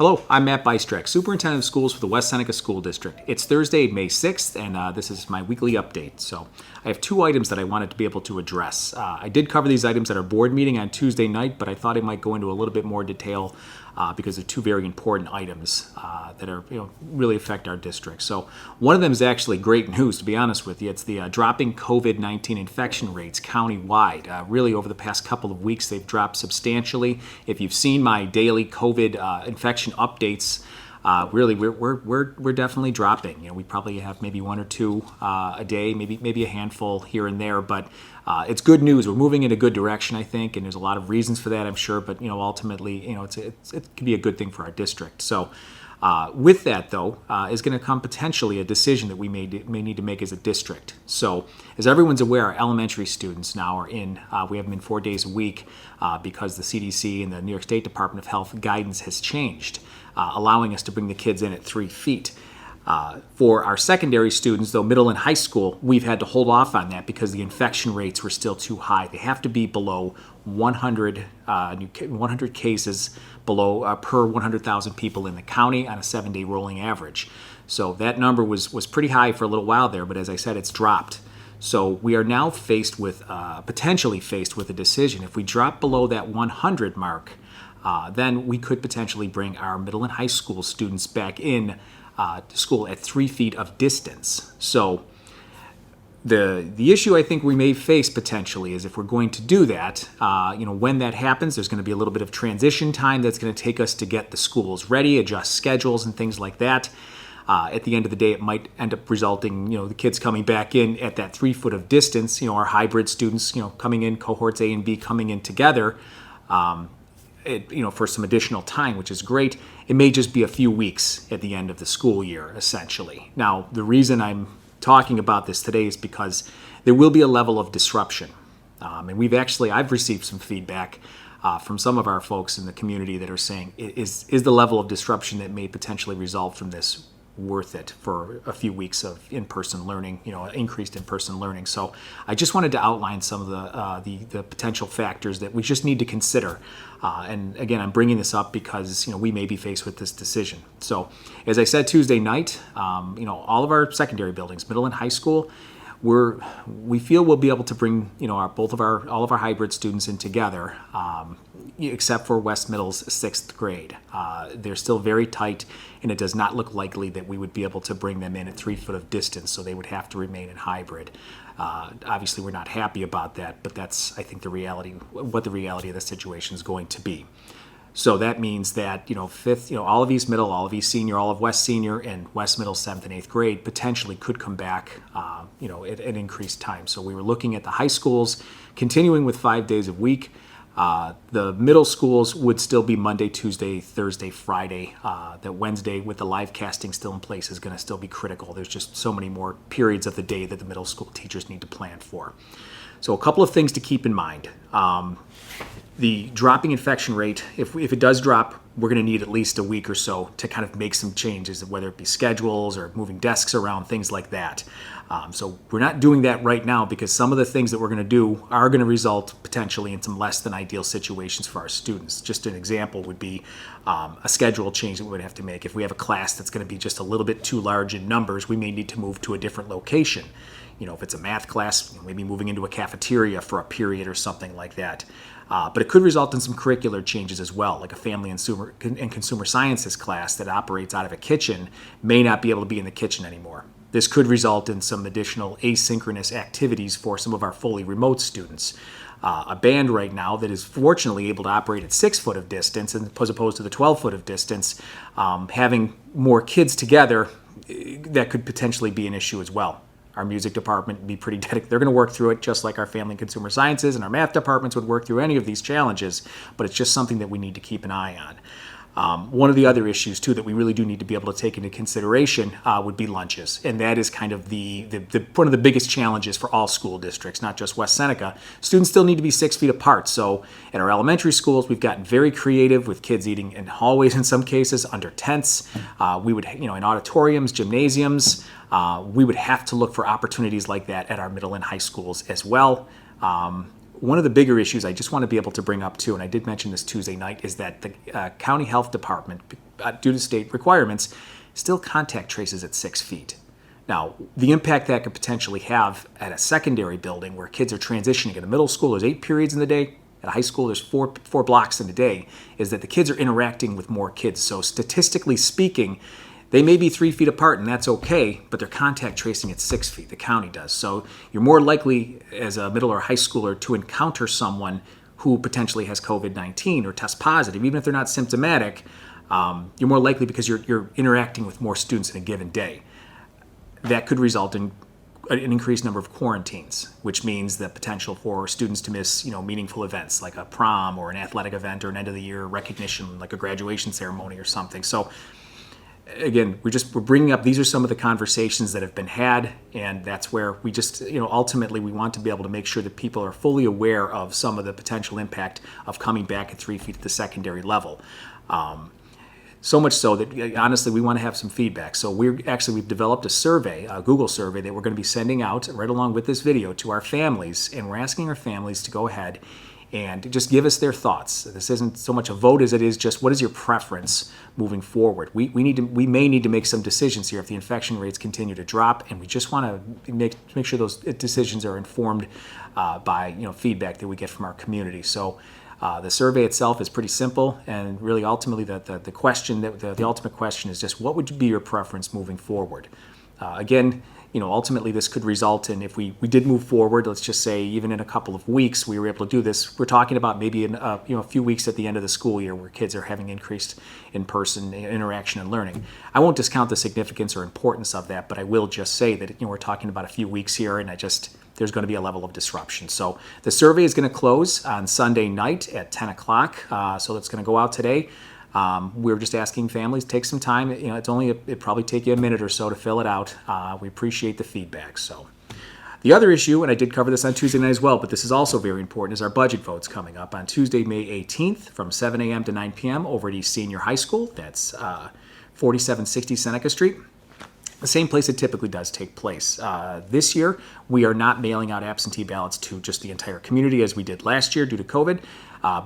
Hello, I'm Matt Bystrack, Superintendent of Schools for the West Seneca School District. It's Thursday, May 6th, and this is my weekly update. So I have two items that I wanted to be able to address. I did cover these items at our board meeting on Tuesday night, but I thought I might go into a little bit more detail because they're two very important items that are really affect our district. So one of them is actually great news, to be honest with you. It's the dropping COVID-19 infection rates countywide. Really, over the past couple of weeks, they've dropped substantially. If you've seen my daily COVID infection updates, really we're definitely dropping. We probably have maybe one or two a day, maybe a handful here and there, but it's good news. We're moving in a good direction, I think, and there's a lot of reasons for that, I'm sure. But ultimately, it can be a good thing for our district. So. With that, though, is going to come potentially a decision that we may need to make as a district. So, as everyone's aware, our elementary students now are we have them in 4 days a week because the CDC and the New York State Department of Health guidance has changed, allowing us to bring the kids in at 3 feet. For our secondary students, though, middle and high school, we've had to hold off on that because the infection rates were still too high. They have to be below 100 cases below per 100,000 people in the county on a 7-day rolling average. So that number was pretty high for a little while there, but as I said, it's dropped. So we are now potentially faced with a decision. If we drop below that 100 mark, then we could potentially bring our middle and high school students back in to school at 3 feet of distance. So the issue I think we may face potentially is if we're going to do that, when that happens, there's going to be a little bit of transition time that's going to take us to get the schools ready, adjust schedules and things like that. At the end of the day, it might end up resulting, the kids coming back in at that 3 foot of distance, our hybrid students, coming in, cohorts A and B coming in together, for some additional time, which is great. It may just be a few weeks at the end of the school year, essentially. Now, the reason I'm talking about this today is because there will be a level of disruption. And I've received some feedback from some of our folks in the community that are saying, is the level of disruption that may potentially result from this worth it for a few weeks of in-person learning, increased in-person learning. So I just wanted to outline some of the potential factors that we just need to consider. And again, I'm bringing this up because, we may be faced with this decision. So as I said Tuesday night, all of our secondary buildings, middle and high school, we feel we'll be able to bring, all of our hybrid students in together, except for West Middle's 6th grade. They're still very tight, and it does not look likely that we would be able to bring them in at 3 foot of distance, so they would have to remain in hybrid. Obviously, we're not happy about that, but that's, I think, what the reality of the situation is going to be. So that means that, fifth, all of East Middle, all of East Senior, all of West Senior, and West Middle 7th and 8th grade potentially could come back, at an increased time. So we were looking at the high schools continuing with 5 days a week. The middle schools would still be Monday, Tuesday, Thursday, Friday. That Wednesday with the live casting still in place is going to still be critical. There's just so many more periods of the day that the middle school teachers need to plan for. So a couple of things to keep in mind. The dropping infection rate, if it does drop, we're going to need at least a week or so to kind of make some changes, whether it be schedules or moving desks around, things like that. So we're not doing that right now because some of the things that we're going to do are going to result potentially in some less than ideal situations for our students. Just an example would be a schedule change that we would have to make. If we have a class that's going to be just a little bit too large in numbers, we may need to move to a different location. If it's a math class, maybe moving into a cafeteria for a period or something like that. But it could result in some curricular changes as well, like a family and consumer sciences class that operates out of a kitchen may not be able to be in the kitchen anymore. This could result in some additional asynchronous activities for some of our fully remote students. A band right now that is fortunately able to operate at 6 foot of distance as opposed to the 12 foot of distance, having more kids together, that could potentially be an issue as well. Our music department would be pretty dedicated. They're going to work through it just like our family and consumer sciences, and our math departments would work through any of these challenges, but it's just something that we need to keep an eye on. One of the other issues, too, that we really do need to be able to take into consideration would be lunches. And that is kind of one of the biggest challenges for all school districts, not just West Seneca. Students still need to be 6 feet apart. So at our elementary schools, we've gotten very creative with kids eating in hallways in some cases, under tents. We would, in auditoriums, gymnasiums, we would have to look for opportunities like that at our middle and high schools as well. One of the bigger issues I just want to be able to bring up too, and I did mention this Tuesday night, is that the county health department, due to state requirements, still contact traces at 6 feet. Now, the impact that could potentially have at a secondary building where kids are transitioning. At a middle school, there's 8 periods in the day. At a high school, there's four blocks in a day, is that the kids are interacting with more kids. So statistically speaking, they may be 3 feet apart, and that's okay, but they're contact tracing at 6 feet. The county does. So you're more likely as a middle or high schooler to encounter someone who potentially has COVID-19 or test positive, even if they're not symptomatic. You're more likely because you're interacting with more students in a given day. That could result in an increased number of quarantines, which means the potential for students to miss, meaningful events like a prom or an athletic event or an end of the year recognition, like a graduation ceremony or something. So again, we're bringing up, these are some of the conversations that have been had, and that's where we just, ultimately we want to be able to make sure that people are fully aware of some of the potential impact of coming back at 3 feet at the secondary level. So much so that, honestly, we want to have some feedback. So we've developed a survey, a Google survey, that we're going to be sending out right along with this video to our families, and we're asking our families to go ahead and just give us their thoughts. This isn't so much a vote as it is just what is your preference moving forward. We may need to make some decisions here if the infection rates continue to drop, and we just want to make sure those decisions are informed by feedback that we get from our community. So the survey itself is pretty simple, and really ultimately the question, the ultimate question is just what would be your preference moving forward? Again, ultimately this could result in, if we did move forward, let's just say even in a couple of weeks we were able to do this, we're talking about maybe in a few weeks at the end of the school year where kids are having increased in-person interaction and learning. I won't discount the significance or importance of that, but I will just say that we're talking about a few weeks here, and there's going to be a level of disruption. So the survey is going to close on Sunday night at 10 o'clock. So it's going to go out today. We're just asking families, take some time. It'd probably take you a minute or so to fill it out. We appreciate the feedback. So the other issue, and I did cover this on Tuesday night as well, but this is also very important, is our budget votes coming up on Tuesday, May 18th from 7 a.m. to 9 p.m. over at East Senior High School. That's 4760 Seneca Street. The same place it typically does take place. This year, we are not mailing out absentee ballots to just the entire community as we did last year due to COVID,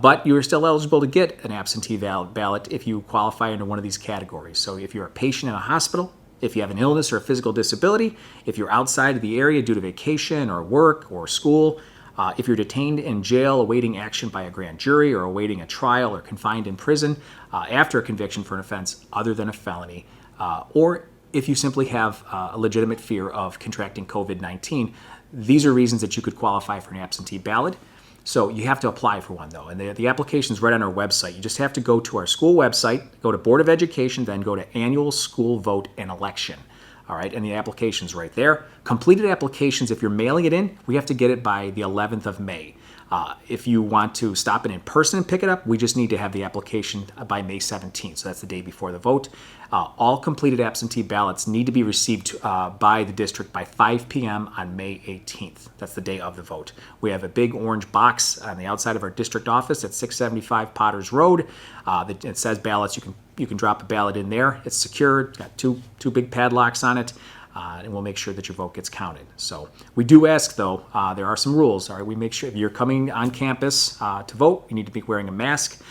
but you are still eligible to get an absentee ballot if you qualify under one of these categories. So if you're a patient in a hospital, if you have an illness or a physical disability, if you're outside of the area due to vacation or work or school, if you're detained in jail awaiting action by a grand jury or awaiting a trial or confined in prison after a conviction for an offense other than a felony, or if you simply have a legitimate fear of contracting COVID-19, these are reasons that you could qualify for an absentee ballot. So you have to apply for one, though, and the application is right on our website. You just have to go to our school website, go to Board of Education, then go to Annual School Vote and Election. All right, and the application's right there. Completed applications, if you're mailing it in, we have to get it by the 11th of May. If you want to stop in person and pick it up, we just need to have the application by May 17th. So that's the day before the vote. All completed absentee ballots need to be received by the district by 5 p.m. on May 18th. That's the day of the vote. We have a big orange box on the outside of our district office at 675 Potters Road. It says ballots. You can drop a ballot in there. It's secure. It's got two big padlocks on it. And we'll make sure that your vote gets counted. So we do ask, though, there are some rules. All right, we make sure if you're coming on campus to vote, you need to be wearing a mask.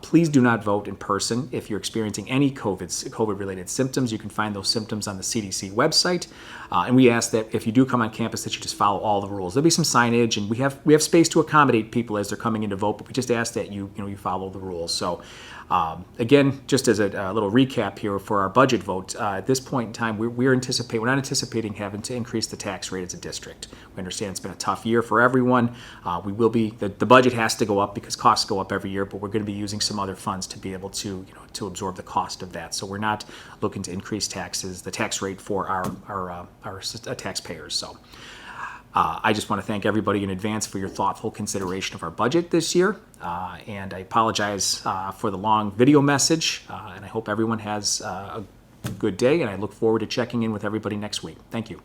Please do not vote in person. If you're experiencing any COVID-related symptoms, you can find those symptoms on the CDC website. And we ask that if you do come on campus, that you just follow all the rules. There'll be some signage, and we have space to accommodate people as they're coming in to vote, but we just ask that you follow the rules. So again, just as a little recap here for our budget vote, at this point in time, we're not anticipating having to increase the tax rate as a district. We understand it's been a tough year for everyone. The budget has to go up because costs go up every year, but we're going to be using some other funds to be able to absorb the cost of that. So we're not looking to increase the tax rate for our taxpayers. So I just want to thank everybody in advance for your thoughtful consideration of our budget this year. And I apologize for the long video message. And I hope everyone has a good day. And I look forward to checking in with everybody next week. Thank you.